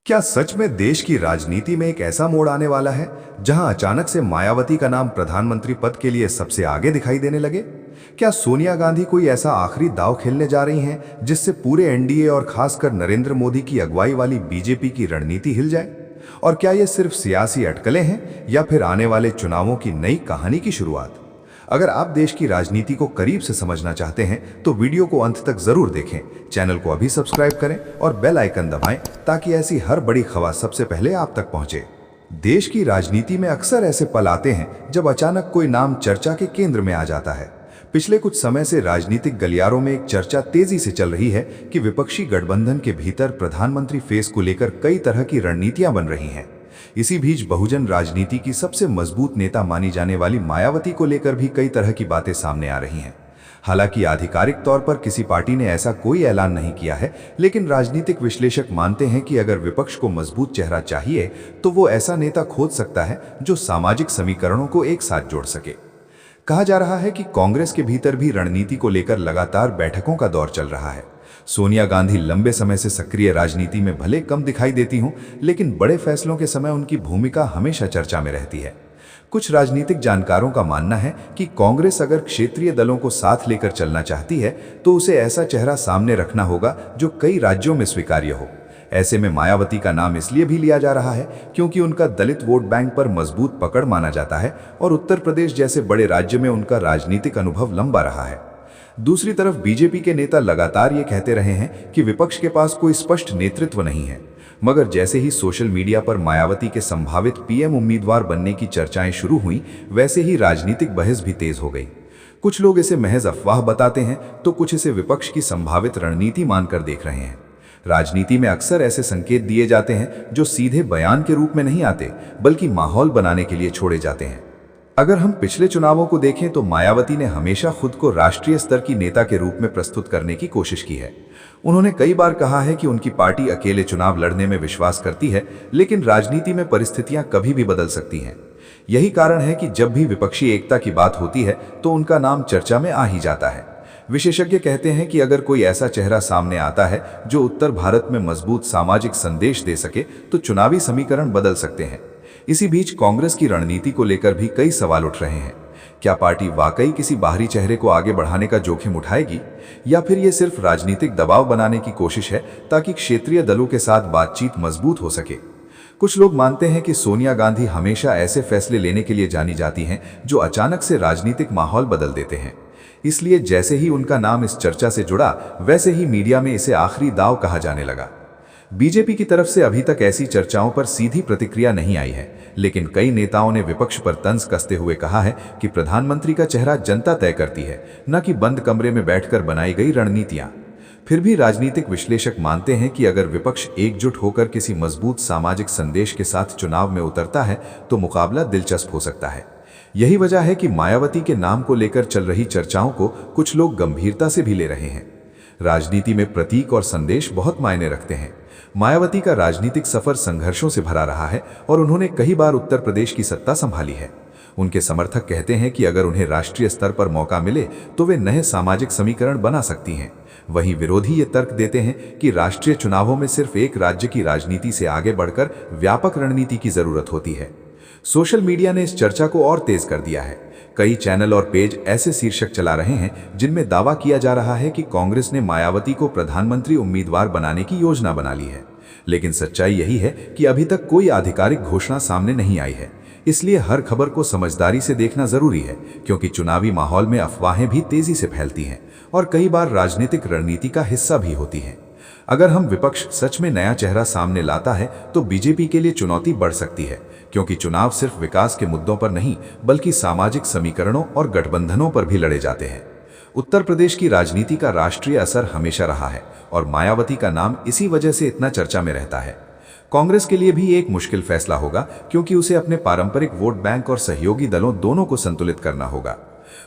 क्या सच में देश की राजनीति में एक ऐसा मोड़ आने वाला है जहां अचानक से मायावती का नाम प्रधानमंत्री पद के लिए सबसे आगे दिखाई देने लगे? क्या सोनिया गांधी कोई ऐसा आखिरी दांव खेलने जा रही हैं जिससे पूरे एनडीए और खासकर नरेंद्र मोदी की अगुवाई वाली बीजेपी की रणनीति हिल जाए? और क्या ये सिर्फ सियासी अटकलें हैं या फिर आने वाले चुनावों की नई कहानी की शुरुआत? अगर आप देश की राजनीति को करीब से समझना चाहते हैं तो वीडियो को अंत तक जरूर देखें। चैनल को अभी सब्सक्राइब करें और बेल आइकन दबाएं ताकि ऐसी हर बड़ी खबर सबसे पहले आप तक पहुंचे। देश की राजनीति में अक्सर ऐसे पल आते हैं जब अचानक कोई नाम चर्चा के केंद्र में आ जाता है। पिछले कुछ समय से राजनीतिक गलियारों में एक चर्चा तेजी से चल रही है कि विपक्षी गठबंधन के भीतर प्रधानमंत्री फेस को लेकर कई तरह की रणनीतियां बन रही हैं। इसी बीच बहुजन राजनीति की सबसे मजबूत नेता मानी जाने वाली मायावती को लेकर भी कई तरह की बातें सामने आ रही हैं। हालांकि आधिकारिक तौर पर किसी पार्टी ने ऐसा कोई ऐलान नहीं किया है, लेकिन राजनीतिक विश्लेषक मानते हैं कि अगर विपक्ष को मजबूत चेहरा चाहिए तो वो ऐसा नेता खोज सकता है जो सामाजिक समीकरणों को एक साथ जोड़ सके। कहा जा रहा है कि कांग्रेस के भीतर भी रणनीति को लेकर लगातार बैठकों का दौर चल रहा है। सोनिया गांधी लंबे समय से सक्रिय राजनीति में भले कम दिखाई देती हों, लेकिन बड़े फैसलों के समय उनकी भूमिका हमेशा चर्चा में रहती है। कुछ राजनीतिक जानकारों का मानना है कि कांग्रेस अगर क्षेत्रीय दलों को साथ लेकर चलना चाहती है तो उसे ऐसा चेहरा सामने रखना होगा जो कई राज्यों में स्वीकार्य हो। ऐसे में मायावती का नाम इसलिए भी लिया जा रहा है क्योंकि उनका दलित वोट बैंक पर मजबूत पकड़ माना जाता है और उत्तर प्रदेश जैसे बड़े राज्य में उनका राजनीतिक अनुभव लंबा रहा है। दूसरी तरफ बीजेपी के नेता लगातार ये कहते रहे हैं कि विपक्ष के पास कोई स्पष्ट नेतृत्व नहीं है, मगर जैसे ही सोशल मीडिया पर मायावती के संभावित पीएम उम्मीदवार बनने की चर्चाएं शुरू हुई, वैसे ही राजनीतिक बहस भी तेज हो गई। कुछ लोग इसे महज अफवाह बताते हैं तो कुछ इसे विपक्ष की संभावित रणनीति मानकर देख रहे हैं। राजनीति में अक्सर ऐसे संकेत दिए जाते हैं जो सीधे बयान के रूप में नहीं आते, बल्कि माहौल बनाने के लिए छोड़े जाते हैं। अगर हम पिछले चुनावों को देखें तो मायावती ने हमेशा खुद को राष्ट्रीय स्तर की नेता के रूप में प्रस्तुत करने की कोशिश की है। उन्होंने कई बार कहा है कि उनकी पार्टी अकेले चुनाव लड़ने में विश्वास करती है, लेकिन राजनीति में परिस्थितियां कभी भी बदल सकती हैं। यही कारण है कि जब भी विपक्षी एकता की बात होती है तो उनका नाम चर्चा में आ ही जाता है। विशेषज्ञ कहते हैं कि अगर कोई ऐसा चेहरा सामने आता है जो उत्तर भारत में मजबूत सामाजिक संदेश दे सके तो चुनावी समीकरण बदल सकते हैं। इसी बीच कांग्रेस की रणनीति को लेकर भी कई सवाल उठ रहे हैं। क्या पार्टी वाकई किसी बाहरी चेहरे को आगे बढ़ाने का जोखिम उठाएगी, या फिर ये सिर्फ राजनीतिक दबाव बनाने की कोशिश है ताकि क्षेत्रीय दलों के साथ बातचीत मजबूत हो सके? कुछ लोग मानते हैं कि सोनिया गांधी हमेशा ऐसे फैसले लेने के लिए जानी जाती हैं जो अचानक से राजनीतिक माहौल बदल देते हैं। इसलिए जैसे ही उनका नाम इस चर्चा से जुड़ा, वैसे ही मीडिया में इसे आखिरी दांव कहा जाने लगा। बीजेपी की तरफ से अभी तक ऐसी चर्चाओं पर सीधी प्रतिक्रिया नहीं आई है, लेकिन कई नेताओं ने विपक्ष पर तंज कसते हुए कहा है कि प्रधानमंत्री का चेहरा जनता तय करती है, न कि बंद कमरे में बैठकर बनाई गई रणनीतियां। फिर भी राजनीतिक विश्लेषक मानते हैं कि अगर विपक्ष एकजुट होकर किसी मजबूत सामाजिक संदेश के साथ चुनाव में उतरता है तो मुकाबला दिलचस्प हो सकता है। यही वजह है कि मायावती के नाम को लेकर चल रही चर्चाओं को कुछ लोग गंभीरता से भी ले रहे हैं। राजनीति में प्रतीक और संदेश बहुत मायने रखते हैं। मायावती का राजनीतिक सफर संघर्षों से भरा रहा है और उन्होंने कई बार उत्तर प्रदेश की सत्ता संभाली है। उनके समर्थक कहते हैं कि अगर उन्हें राष्ट्रीय स्तर पर मौका मिले तो वे नए सामाजिक समीकरण बना सकती हैं। वहीं विरोधी ये तर्क देते हैं कि राष्ट्रीय चुनावों में सिर्फ एक राज्य की राजनीति से आगे बढ़कर व्यापक रणनीति की जरूरत होती है। सोशल मीडिया ने इस चर्चा को और तेज कर दिया है। कई चैनल और पेज ऐसे शीर्षक चला रहे हैं जिनमें दावा किया जा रहा है कि कांग्रेस ने मायावती को प्रधानमंत्री उम्मीदवार बनाने की योजना बना ली है। लेकिन सच्चाई यही है कि अभी तक कोई आधिकारिक घोषणा सामने नहीं आई है। इसलिए हर खबर को समझदारी से देखना जरूरी है, क्योंकि चुनावी माहौल में अफवाहें भी तेजी से फैलती हैं और कई बार राजनीतिक रणनीति का हिस्सा भी होती हैं। अगर हम विपक्ष सच में नया चेहरा सामने लाता है तो बीजेपी के लिए चुनौती बढ़ सकती है, क्योंकि चुनाव सिर्फ विकास के मुद्दों पर नहीं बल्कि सामाजिक समीकरणों और गठबंधनों पर भी लड़े जाते हैं। उत्तर प्रदेश की राजनीति का राष्ट्रीय असर हमेशा रहा है और मायावती का नाम इसी वजह से इतना चर्चा में रहता है। कांग्रेस के लिए भी एक मुश्किल फैसला होगा, क्योंकि उसे अपने पारंपरिक वोट बैंक और सहयोगी दलों दोनों को संतुलित करना होगा।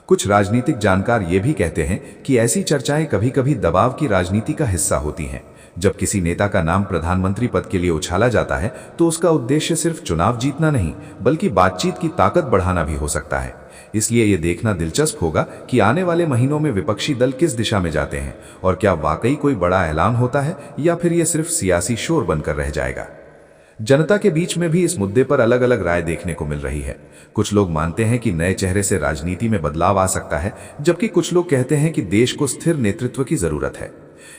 कुछ राजनीतिक जानकार ये भी कहते हैं कि ऐसी चर्चाएं कभी कभी दबाव की राजनीति का हिस्सा होती हैं। जब किसी नेता का नाम प्रधानमंत्री पद के लिए उछाला जाता है तो उसका उद्देश्य सिर्फ चुनाव जीतना नहीं बल्कि बातचीत की ताकत बढ़ाना भी हो सकता है। इसलिए ये देखना दिलचस्प होगा कि आने वाले महीनों में विपक्षी दल किस दिशा में जाते हैं और क्या वाकई कोई बड़ा ऐलान होता है या फिर ये सिर्फ सियासी शोर बनकर रह जाएगा। जनता के बीच में भी इस मुद्दे पर अलग अलग राय देखने को मिल रही है। कुछ लोग मानते हैं कि नए चेहरे से राजनीति में बदलाव आ सकता है, जबकि कुछ लोग कहते हैं कि देश को स्थिर नेतृत्व की जरूरत है।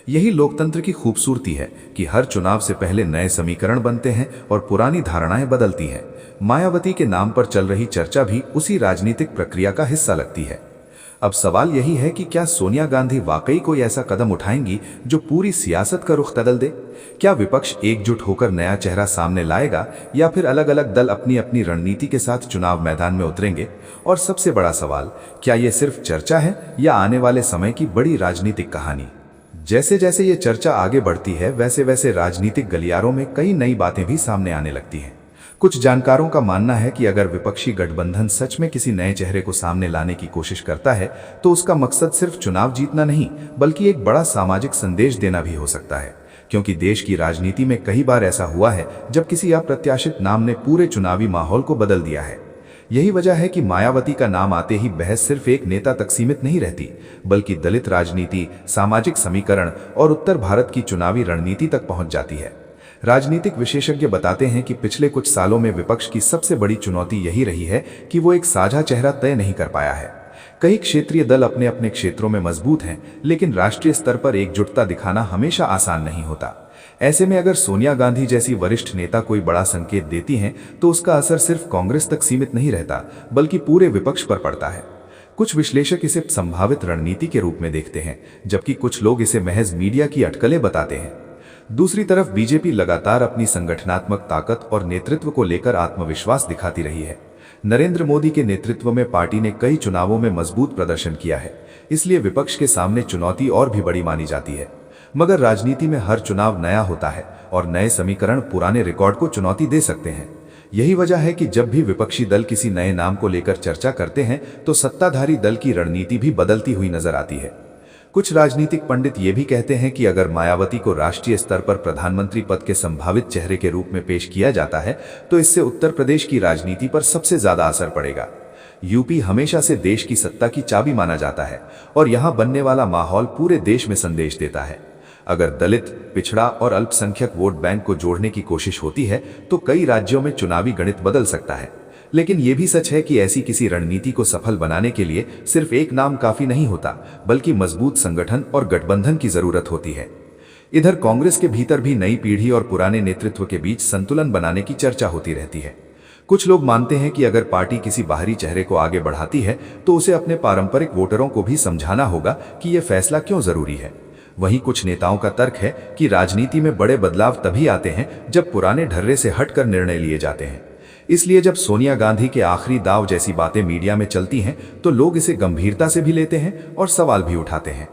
यही लोकतंत्र की खूबसूरती है कि हर चुनाव से पहले नए समीकरण बनते हैं और पुरानी धारणाएं बदलती हैं। मायावती के नाम पर चल रही चर्चा भी उसी राजनीतिक प्रक्रिया का हिस्सा लगती है। अब सवाल यही है कि क्या सोनिया गांधी वाकई कोई ऐसा कदम उठाएंगी जो पूरी सियासत का रुख बदल दे? क्या विपक्ष एकजुट होकर नया चेहरा सामने लाएगा, या फिर अलग अलग दल अपनी अपनी रणनीति के साथ चुनाव मैदान में उतरेंगे? और सबसे बड़ा सवाल, क्या ये सिर्फ चर्चा है या आने वाले समय की बड़ी राजनीतिक कहानी? जैसे जैसे ये चर्चा आगे बढ़ती है, वैसे वैसे राजनीतिक गलियारों में कई नई बातें भी सामने आने लगती हैं। कुछ जानकारों का मानना है कि अगर विपक्षी गठबंधन सच में किसी नए चेहरे को सामने लाने की कोशिश करता है, तो उसका मकसद सिर्फ चुनाव जीतना नहीं, बल्कि एक बड़ा सामाजिक संदेश देना भी हो सकता है। क्योंकि देश की राजनीति में कई बार ऐसा हुआ है जब किसी अप्रत्याशित नाम ने पूरे चुनावी माहौल को बदल दिया है। यही वजह है कि मायावती का नाम आते ही बहस सिर्फ एक नेता तक सीमित नहीं रहती, बल्कि दलित राजनीति, सामाजिक समीकरण और उत्तर भारत की चुनावी रणनीति तक पहुंच जाती है। राजनीतिक विशेषज्ञ बताते हैं कि पिछले कुछ सालों में विपक्ष की सबसे बड़ी चुनौती यही रही है कि वो एक साझा चेहरा तय नहीं कर पाया है। कई क्षेत्रीय दल अपने अपने क्षेत्रों में मजबूत हैं, लेकिन राष्ट्रीय स्तर पर एकजुटता दिखाना हमेशा आसान नहीं होता। ऐसे में अगर सोनिया गांधी जैसी वरिष्ठ नेता कोई बड़ा संकेत देती हैं, तो उसका असर सिर्फ कांग्रेस तक सीमित नहीं रहता, बल्कि पूरे विपक्ष पर पड़ता है। कुछ विश्लेषक इसे संभावित रणनीति के रूप में देखते हैं, जबकि कुछ लोग इसे महज मीडिया की अटकलें बताते हैं। दूसरी तरफ बीजेपी लगातार अपनी संगठनात्मक ताकत और नेतृत्व को लेकर आत्मविश्वास दिखाती रही है। नरेंद्र मोदी के नेतृत्व में पार्टी ने कई चुनावों में मजबूत प्रदर्शन किया है, इसलिए विपक्ष के सामने चुनौती और भी बड़ी मानी जाती है। मगर राजनीति में हर चुनाव नया होता है और नए समीकरण पुराने रिकॉर्ड को चुनौती दे सकते हैं। यही वजह है कि जब भी विपक्षी दल किसी नए नाम को लेकर चर्चा करते हैं, तो सत्ताधारी दल की रणनीति भी बदलती हुई नजर आती है। कुछ राजनीतिक पंडित ये भी कहते हैं कि अगर मायावती को राष्ट्रीय स्तर पर प्रधानमंत्री पद के संभावित चेहरे के रूप में पेश किया जाता है, तो इससे उत्तर प्रदेश की राजनीति पर सबसे ज्यादा असर पड़ेगा। यूपी हमेशा से देश की सत्ता की चाबी माना जाता है और यहाँ बनने वाला माहौल पूरे देश में संदेश देता है। अगर दलित, पिछड़ा और अल्पसंख्यक वोट बैंक को जोड़ने की कोशिश होती है, तो कई राज्यों में चुनावी गणित बदल सकता है। लेकिन यह भी सच है कि ऐसी किसी रणनीति को सफल बनाने के लिए सिर्फ एक नाम काफी नहीं होता, बल्कि मजबूत संगठन और गठबंधन की जरूरत होती है। इधर कांग्रेस के भीतर भी नई पीढ़ी और पुराने नेतृत्व के बीच संतुलन बनाने की चर्चा होती रहती है। कुछ लोग मानते हैं कि अगर पार्टी किसी बाहरी चेहरे को आगे बढ़ाती है, तो उसे अपने पारंपरिक वोटरों को भी समझाना होगा कि यह फैसला क्यों जरूरी है। वहीं कुछ नेताओं का तर्क है कि राजनीति में बड़े बदलाव तभी आते हैं जब पुराने ढर्रे से हटकर निर्णय लिए जाते हैं। इसलिए जब सोनिया गांधी के आखिरी दाव जैसी बातें मीडिया में चलती हैं, तो लोग इसे गंभीरता से भी लेते हैं और सवाल भी उठाते हैं।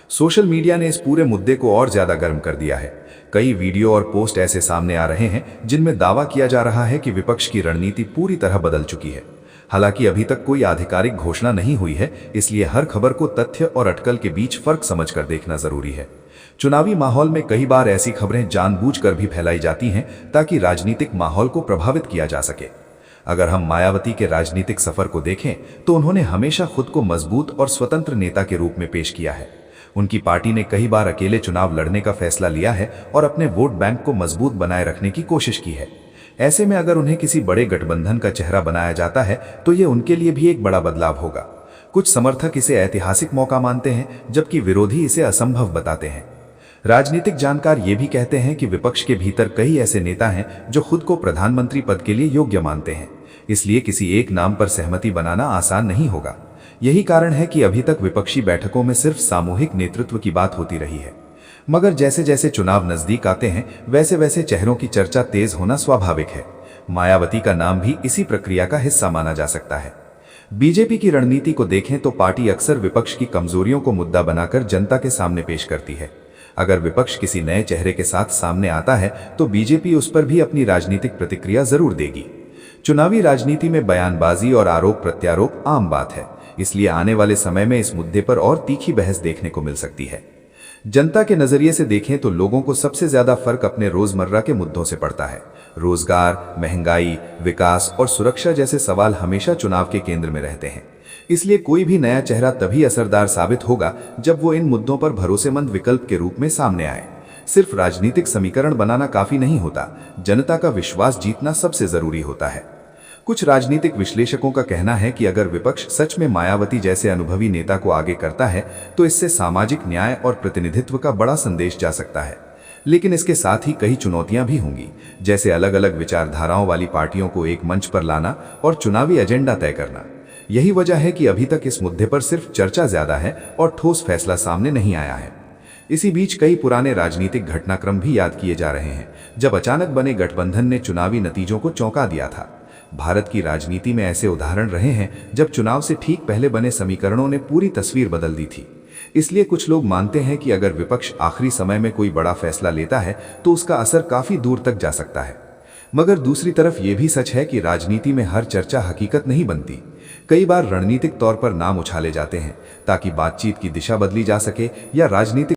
सोशल मीडिया ने इस पूरे मुद्दे को और ज्यादा गर्म कर दिया है। कई वीडियो और पोस्ट ऐसे सामने आ रहे हैं जिनमें दावा किया जा रहा है कि विपक्ष की रणनीति पूरी तरह बदल चुकी है। हालांकि अभी तक कोई आधिकारिक घोषणा नहीं हुई है, इसलिए हर खबर को तथ्य और अटकल के बीच फर्क समझकर देखना जरूरी है। चुनावी माहौल में कई बार ऐसी खबरें जानबूझकर भी फैलाई जाती हैं ताकि राजनीतिक माहौल को प्रभावित किया जा सके। अगर हम मायावती के राजनीतिक सफर को देखें, तो उन्होंने हमेशा खुद को मजबूत और स्वतंत्र नेता के रूप में पेश किया है। उनकी पार्टी ने कई बार अकेले चुनाव लड़ने का फैसला लिया है और अपने वोट बैंक को मजबूत बनाए रखने की कोशिश की है। ऐसे में अगर उन्हें किसी बड़े गठबंधन का चेहरा बनाया जाता है, तो ये उनके लिए भी एक बड़ा बदलाव होगा। कुछ समर्थक इसे ऐतिहासिक मौका मानते हैं, जबकि विरोधी इसे असंभव बताते हैं। राजनीतिक जानकार ये भी कहते हैं कि विपक्ष के भीतर कई ऐसे नेता हैं जो खुद को प्रधानमंत्री पद के लिए योग्य मानते हैं, इसलिए किसी एक नाम पर सहमति बनाना आसान नहीं होगा। यही कारण है कि अभी तक विपक्षी बैठकों में सिर्फ सामूहिक नेतृत्व की बात होती रही है। मगर जैसे जैसे चुनाव नजदीक आते हैं, वैसे वैसे चेहरों की चर्चा तेज होना स्वाभाविक है। मायावती का नाम भी इसी प्रक्रिया का हिस्सा माना जा सकता है। बीजेपी की रणनीति को देखें तो पार्टी अक्सर विपक्ष की कमजोरियों को मुद्दा बनाकर जनता के सामने पेश करती है। अगर विपक्ष किसी नए चेहरे के साथ सामने आता है, तो बीजेपी उस पर भी अपनी राजनीतिक प्रतिक्रिया जरूर देगी। चुनावी राजनीति में बयानबाजी और आरोप प्रत्यारोप आम बात है, इसलिए आने वाले समय में इस मुद्दे पर और तीखी बहस देखने को मिल सकती है। जनता के नजरिए से देखें तो लोगों को सबसे ज्यादा फर्क अपने रोजमर्रा के मुद्दों से पड़ता है। रोजगार, महंगाई, विकास और सुरक्षा जैसे सवाल हमेशा चुनाव के केंद्र में रहते हैं। इसलिए कोई भी नया चेहरा तभी असरदार साबित होगा जब वो इन मुद्दों पर भरोसेमंद विकल्प के रूप में सामने आए। सिर्फ राजनीतिक समीकरण बनाना काफी नहीं होता, जनता का विश्वास जीतना सबसे जरूरी होता है। कुछ राजनीतिक विश्लेषकों का कहना है कि अगर विपक्ष सच में मायावती जैसे अनुभवी नेता को आगे करता है तो इससे सामाजिक न्याय और प्रतिनिधित्व का बड़ा संदेश जा सकता है। लेकिन इसके साथ ही कई चुनौतियां भी होंगी, जैसे अलग अलग विचारधाराओं वाली पार्टियों को एक मंच पर लाना और चुनावी एजेंडा तय करना। यही वजह है कि अभी तक इस मुद्दे पर सिर्फ चर्चा ज्यादा है और ठोस फैसला सामने नहीं आया है। इसी बीच कई पुराने राजनीतिक घटनाक्रम भी याद किए जा रहे हैं, जब अचानक बने गठबंधन ने चुनावी नतीजों को चौंका दिया था। भारत की राजनीति में ऐसे उदाहरण रहे हैं जब चुनाव से ठीक पहले बने समीकरणों ने पूरी तस्वीर बदल दी थी। इसलिए कुछ लोग मानते हैं कि अगर विपक्ष आखिरी समय में कोई बड़ा फैसला लेता है तो उसका असर काफी दूर तक जा सकता है। मगर दूसरी तरफ ये भी सच है कि राजनीति में हर चर्चा हकीकत नहीं बनती। कई बार रणनीतिक तौर पर नाम उछाले जाते हैं ताकि बातचीत की दिशा बदली जा सके या राजनीतिक